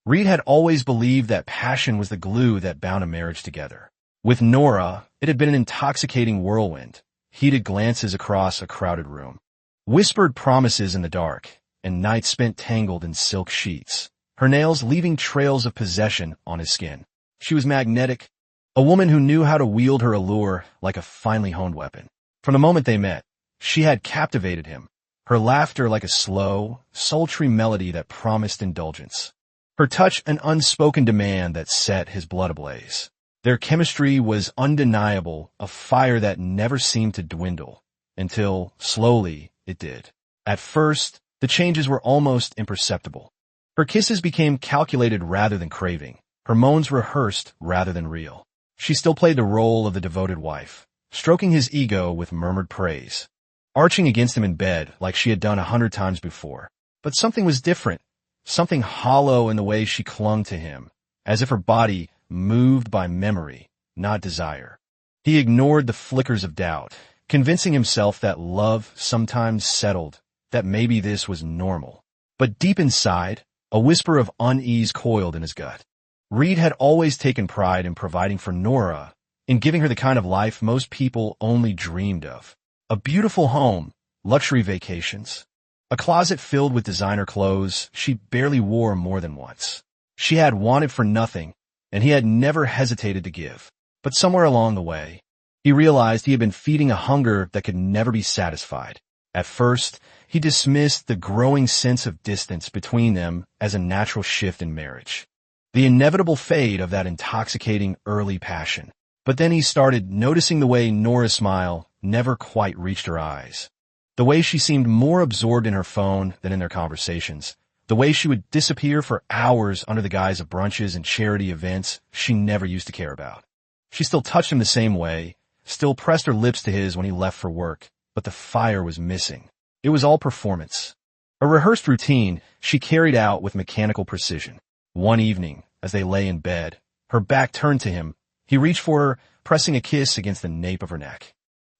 Reid had always believed that passion was the glue that bound a marriage together. With Nora, it had been an intoxicating whirlwind, heated glances across a crowded room, whispered promises in the dark, and nights spent tangled in silk sheets, her nails leaving trails of possession on his skin. She was magnetic, a woman who knew how to wield her allure like a finely honed weapon. From the moment they met, she had captivated him, her laughter like a slow, sultry melody that promised indulgence, her touch an unspoken demand that set his blood ablaze. Their chemistry was undeniable, a fire that never seemed to dwindle, until, slowly, it did. At first, the changes were almost imperceptible. Her kisses became calculated rather than craving, her moans rehearsed rather than real. She still played the role of the devoted wife, stroking his ego with murmured praise, arching against him in bed like she had done 100 times before. But something was different, something hollow in the way she clung to him, as if her body moved by memory, not desire. He ignored the flickers of doubt, convincing himself that love sometimes settled, that maybe this was normal. But deep inside, a whisper of unease coiled in his gut. Reid had always taken pride in providing for Nora, in giving her the kind of life most people only dreamed of. A beautiful home, luxury vacations, a closet filled with designer clothes she barely wore more than once. She had wanted for nothing, and he had never hesitated to give. But somewhere along the way, he realized he had been feeding a hunger that could never be satisfied. At first, he dismissed the growing sense of distance between them as a natural shift in marriage, the inevitable fade of that intoxicating early passion. But then he started noticing the way Nora's smile never quite reached her eyes, the way she seemed more absorbed in her phone than in their conversations, the way she would disappear for hours under the guise of brunches and charity events she never used to care about. She still touched him the same way, still pressed her lips to his when he left for work, but the fire was missing. It was all performance. A rehearsed routine she carried out with mechanical precision. One evening, as they lay in bed, her back turned to him, he reached for her, pressing a kiss against the nape of her neck.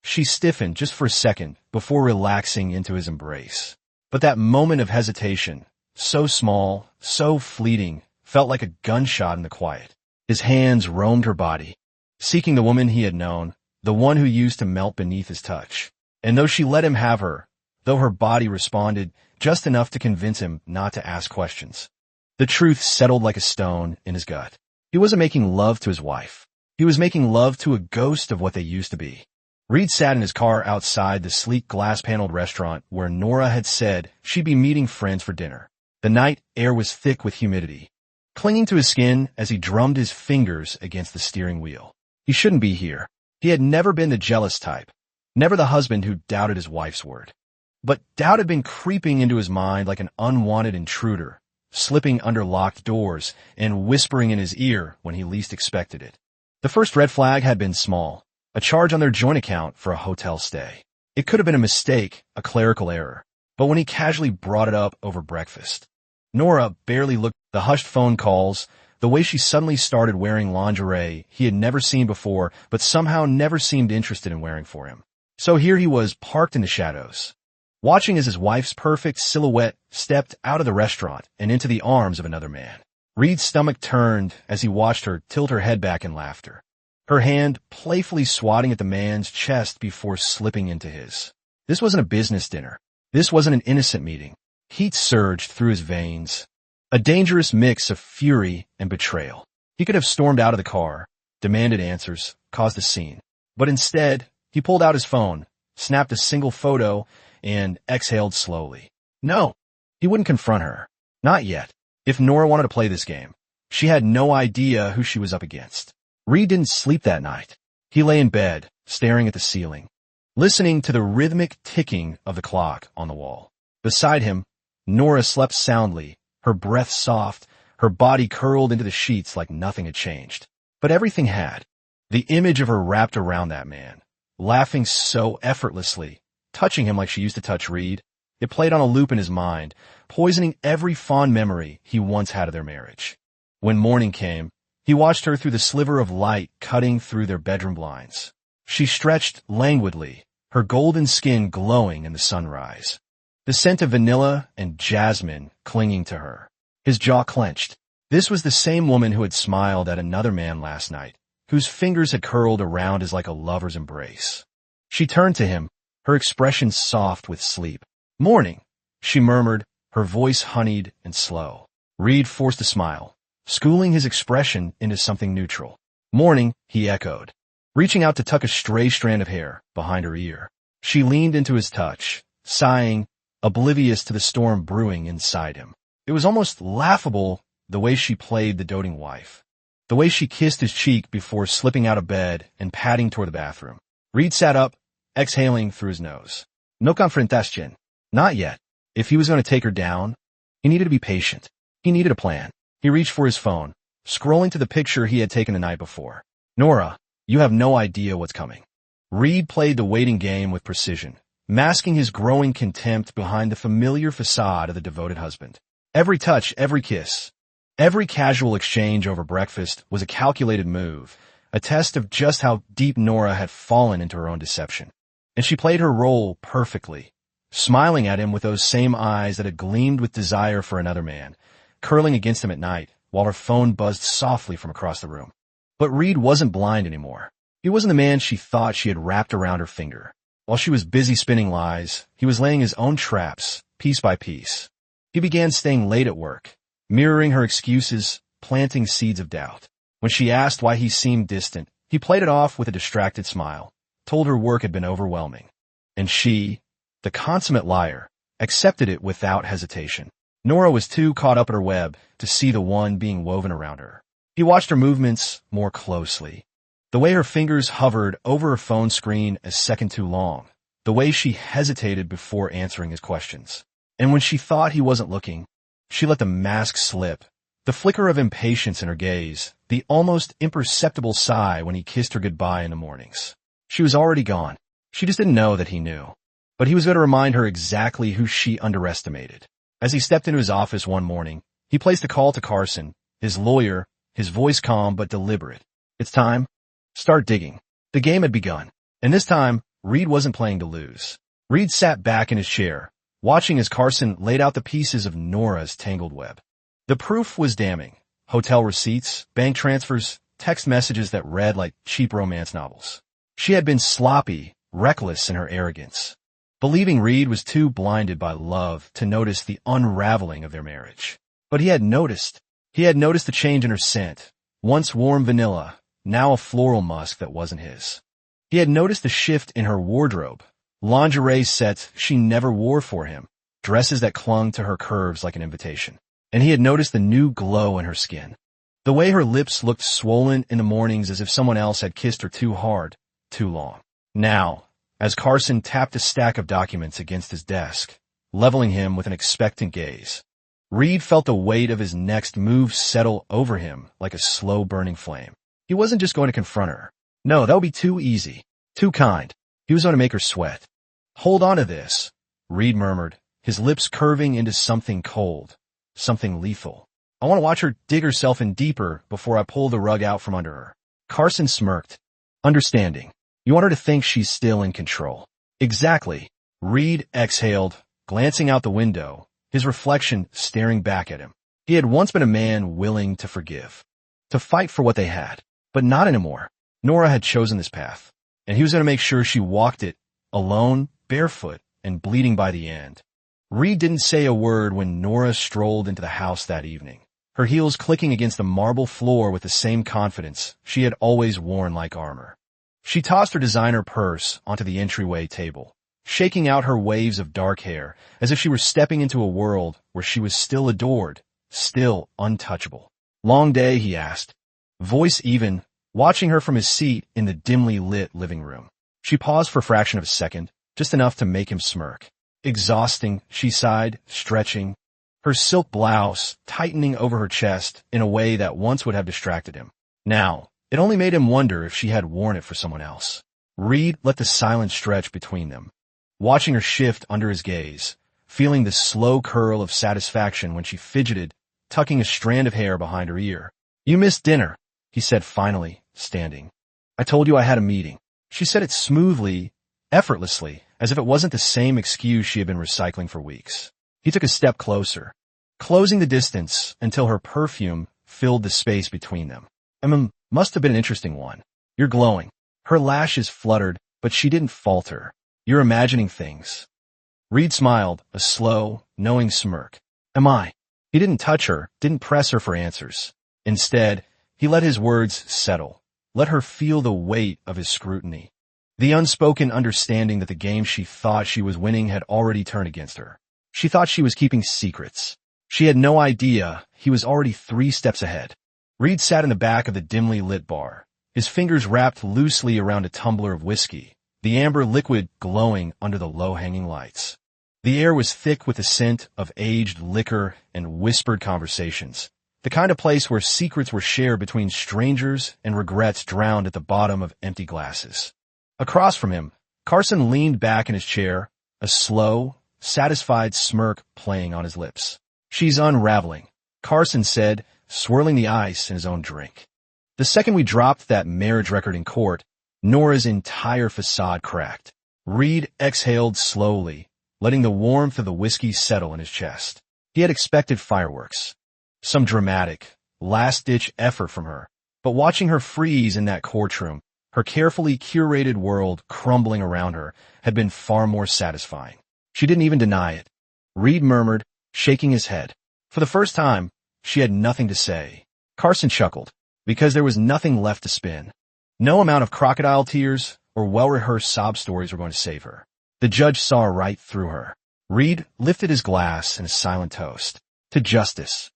She stiffened just for a second before relaxing into his embrace. But that moment of hesitation, so small, so fleeting, felt like a gunshot in the quiet. His hands roamed her body, seeking the woman he had known, the one who used to melt beneath his touch. And though she let him have her, though her body responded just enough to convince him not to ask questions, the truth settled like a stone in his gut. He wasn't making love to his wife. He was making love to a ghost of what they used to be. Reid sat in his car outside the sleek glass-paneled restaurant where Nora had said she'd be meeting friends for dinner. The night air was thick with humidity, clinging to his skin as he drummed his fingers against the steering wheel. He shouldn't be here. He had never been the jealous type, never the husband who doubted his wife's word. But doubt had been creeping into his mind like an unwanted intruder, slipping under locked doors and whispering in his ear when he least expected it. The first red flag had been small, a charge on their joint account for a hotel stay. It could have been a mistake, a clerical error. But when he casually brought it up over breakfast, Nora barely looked at the hushed phone calls, the way she suddenly started wearing lingerie he had never seen before but somehow never seemed interested in wearing for him. So here he was parked in the shadows, watching as his wife's perfect silhouette stepped out of the restaurant and into the arms of another man. Reid's stomach turned as he watched her tilt her head back in laughter, her hand playfully swatting at the man's chest before slipping into his. This wasn't a business dinner. This wasn't an innocent meeting. Heat surged through his veins, a dangerous mix of fury and betrayal. He could have stormed out of the car, demanded answers, caused a scene. But instead, he pulled out his phone, snapped a single photo, and exhaled slowly. No, he wouldn't confront her. Not yet. If Nora wanted to play this game, she had no idea who she was up against. Reid didn't sleep that night. He lay in bed, staring at the ceiling, listening to the rhythmic ticking of the clock on the wall. Beside him, Nora slept soundly, her breath soft, her body curled into the sheets like nothing had changed. But everything had. The image of her wrapped around that man, laughing so effortlessly, touching him like she used to touch Reid. It played on a loop in his mind, poisoning every fond memory he once had of their marriage. When morning came, he watched her through the sliver of light cutting through their bedroom blinds. She stretched languidly, her golden skin glowing in the sunrise, the scent of vanilla and jasmine clinging to her. His jaw clenched. This was the same woman who had smiled at another man last night, whose fingers had curled around as like a lover's embrace. She turned to him, her expression soft with sleep. "Morning," she murmured, her voice honeyed and slow. Reid forced a smile, schooling his expression into something neutral. "Morning," he echoed, reaching out to tuck a stray strand of hair behind her ear. She leaned into his touch, sighing, oblivious to the storm brewing inside him. It was almost laughable, the way she played the doting wife. The way she kissed his cheek before slipping out of bed and padding toward the bathroom. Reid sat up, exhaling through his nose. No confrontation. Not yet. If he was going to take her down, he needed to be patient. He needed a plan. He reached for his phone, scrolling to the picture he had taken the night before. "Nora, you have no idea what's coming." Reid played the waiting game with precision, masking his growing contempt behind the familiar facade of the devoted husband. Every touch, every kiss, every casual exchange over breakfast was a calculated move, a test of just how deep Nora had fallen into her own deception. And she played her role perfectly, smiling at him with those same eyes that had gleamed with desire for another man, curling against him at night while her phone buzzed softly from across the room. But Reid wasn't blind anymore. He wasn't the man she thought she had wrapped around her finger. While she was busy spinning lies, he was laying his own traps, piece by piece. He began staying late at work, mirroring her excuses, planting seeds of doubt. When she asked why he seemed distant, he played it off with a distracted smile, told her work had been overwhelming. And she, the consummate liar, accepted it without hesitation. Nora was too caught up at her web to see the one being woven around her. He watched her movements more closely. The way her fingers hovered over her phone screen a second too long. The way she hesitated before answering his questions. And when she thought he wasn't looking, she let the mask slip. The flicker of impatience in her gaze, the almost imperceptible sigh when he kissed her goodbye in the mornings. She was already gone. She just didn't know that he knew. But he was going to remind her exactly who she underestimated. As he stepped into his office one morning, he placed a call to Carson, his lawyer, his voice calm but deliberate. "It's time. Start digging." The game had begun, and this time, Reid wasn't playing to lose. Reid sat back in his chair, watching as Carson laid out the pieces of Nora's tangled web. The proof was damning. Hotel receipts, bank transfers, text messages that read like cheap romance novels. She had been sloppy, reckless in her arrogance, believing Reid was too blinded by love to notice the unraveling of their marriage. But he had noticed. He had noticed the change in her scent, once warm vanilla, now a floral musk that wasn't his. He had noticed the shift in her wardrobe, lingerie sets she never wore for him, dresses that clung to her curves like an invitation. And he had noticed the new glow in her skin. The way her lips looked swollen in the mornings as if someone else had kissed her too hard, too long. Now, as Carson tapped a stack of documents against his desk, leveling him with an expectant gaze, Reid felt the weight of his next move settle over him like a slow-burning flame. He wasn't just going to confront her. No, that would be too easy, too kind. He was going to make her sweat. "Hold on to this," Reid murmured, his lips curving into something cold, something lethal. "I want to watch her dig herself in deeper before I pull the rug out from under her." Carson smirked, understanding. "You want her to think she's still in control." "Exactly." Reid exhaled, glancing out the window, his reflection staring back at him. He had once been a man willing to forgive, to fight for what they had, but not anymore. Nora had chosen this path, and he was going to make sure she walked it, alone, barefoot, and bleeding by the end. Reid didn't say a word when Nora strolled into the house that evening, her heels clicking against the marble floor with the same confidence she had always worn like armor. She tossed her designer purse onto the entryway table, shaking out her waves of dark hair as if she were stepping into a world where she was still adored, still untouchable. "Long day?" he asked, voice even, watching her from his seat in the dimly lit living room. She paused for a fraction of a second, just enough to make him smirk. "Exhausting," she sighed, stretching, her silk blouse tightening over her chest in a way that once would have distracted him. Now, it only made him wonder if she had worn it for someone else. Reid let the silence stretch between them, watching her shift under his gaze, feeling the slow curl of satisfaction when she fidgeted, tucking a strand of hair behind her ear. "You missed dinner," he said finally, standing. "I told you I had a meeting." She said it smoothly, effortlessly, as if it wasn't the same excuse she had been recycling for weeks. He took a step closer, closing the distance until her perfume filled the space between them. Must have been an interesting one. You're glowing. Her lashes fluttered, but she didn't falter. You're imagining things. Reid smiled, a slow, knowing smirk. Am I? He didn't touch her, didn't press her for answers. Instead, he let his words settle, let her feel the weight of his scrutiny. The unspoken understanding that the game she thought she was winning had already turned against her. She thought she was keeping secrets. She had no idea he was already 3 steps ahead. Reid sat in the back of the dimly lit bar, his fingers wrapped loosely around a tumbler of whiskey, the amber liquid glowing under the low-hanging lights. The air was thick with the scent of aged liquor and whispered conversations, the kind of place where secrets were shared between strangers and regrets drowned at the bottom of empty glasses. Across from him, Carson leaned back in his chair, a slow, satisfied smirk playing on his lips. She's unraveling, Carson said, swirling the ice in his own drink. The second we dropped that marriage record in court, Nora's entire facade cracked. Reid exhaled slowly, letting the warmth of the whiskey settle in his chest. He had expected fireworks. Some dramatic, last-ditch effort from her. But watching her freeze in that courtroom, her carefully curated world crumbling around her, had been far more satisfying. She didn't even deny it. Reid murmured, shaking his head. For the first time, she had nothing to say. Carson chuckled, because there was nothing left to spin. No amount of crocodile tears or well-rehearsed sob stories were going to save her. The judge saw right through her. Reid lifted his glass in a silent toast. To justice.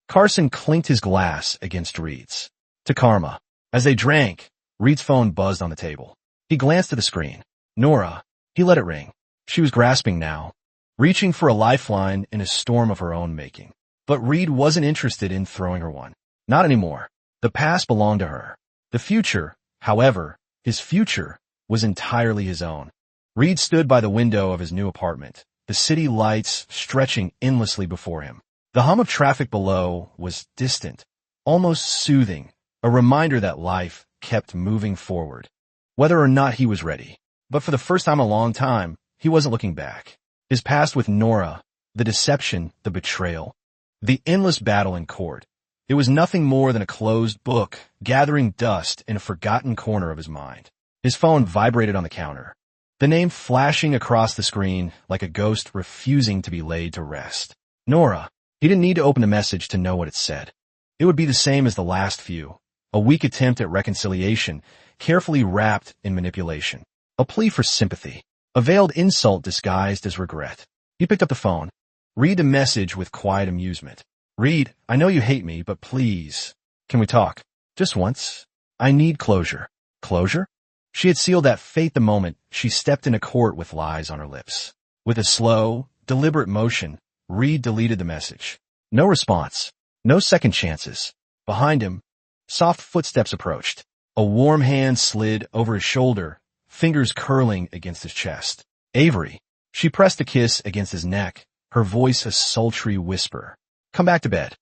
Carson clinked his glass against Reid's. To karma. As they drank, Reid's phone buzzed on the table. He glanced at the screen. Nora. He let it ring. She was grasping now, reaching for a lifeline in a storm of her own making. But Reid wasn't interested in throwing her one. Not anymore. The past belonged to her. The future, however, his future, was entirely his own. Reid stood by the window of his new apartment, the city lights stretching endlessly before him. The hum of traffic below was distant, almost soothing, a reminder that life kept moving forward, whether or not he was ready. But for the first time in a long time, he wasn't looking back. His past with Nora, the deception, the betrayal, the endless battle in court, it was nothing more than a closed book gathering dust in a forgotten corner of his mind. His phone vibrated on the counter, the name flashing across the screen like a ghost refusing to be laid to rest. Nora. He didn't need to open the message to know what it said. It would be the same as the last few, a weak attempt at reconciliation, carefully wrapped in manipulation. A plea for sympathy, a veiled insult disguised as regret. He picked up the phone. Read the message with quiet amusement. Reid, I know you hate me, but please, can we talk? Just once. I need closure. Closure? She had sealed that fate the moment she stepped into court with lies on her lips. With a slow, deliberate motion, Reid deleted the message. No response. No second chances. Behind him, soft footsteps approached. A warm hand slid over his shoulder, fingers curling against his chest. Avery. She pressed a kiss against his neck, her voice a sultry whisper. Come back to bed.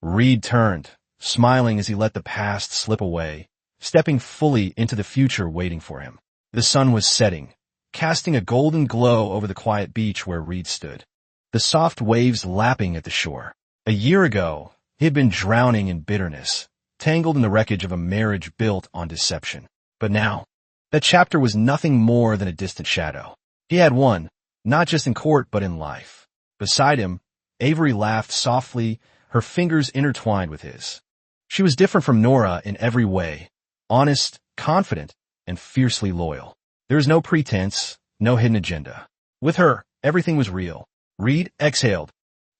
Reid turned, smiling as he let the past slip away, stepping fully into the future waiting for him. The sun was setting, casting a golden glow over the quiet beach where Reid stood. The soft waves lapping at the shore. A year ago, he had been drowning in bitterness, tangled in the wreckage of a marriage built on deception. But now, that chapter was nothing more than a distant shadow. He had won, not just in court but in life. Beside him, Avery laughed softly, her fingers intertwined with his. She was different from Nora in every way, honest, confident, and fiercely loyal. There was no pretense, no hidden agenda. With her, everything was real. Reid exhaled,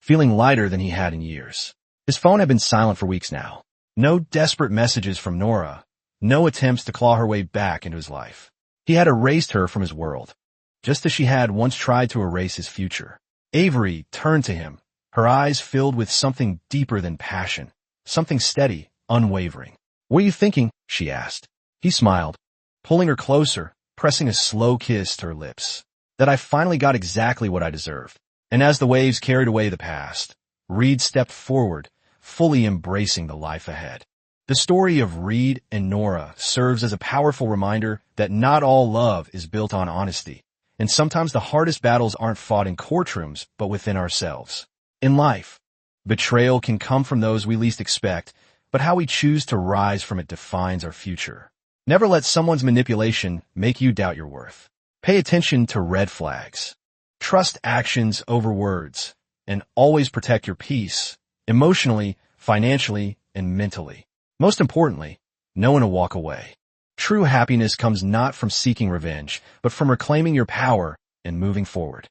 feeling lighter than he had in years. His phone had been silent for weeks now. No desperate messages from Nora, no attempts to claw her way back into his life. He had erased her from his world, just as she had once tried to erase his future. Avery turned to him, her eyes filled with something deeper than passion, something steady, unwavering. What are you thinking? She asked. He smiled, pulling her closer, pressing a slow kiss to her lips. That I finally got exactly what I deserved. And as the waves carried away the past, Reid stepped forward, fully embracing the life ahead. The story of Reid and Nora serves as a powerful reminder that not all love is built on honesty, and sometimes the hardest battles aren't fought in courtrooms, but within ourselves. In life, Betrayal can come from those we least expect, but how we choose to rise from it defines our future. Never let someone's manipulation make you doubt your worth. Pay attention to red flags. Trust actions over words, and always protect your peace, emotionally, financially, and mentally. Most importantly, know when to walk away. True happiness comes not from seeking revenge, but from reclaiming your power and moving forward.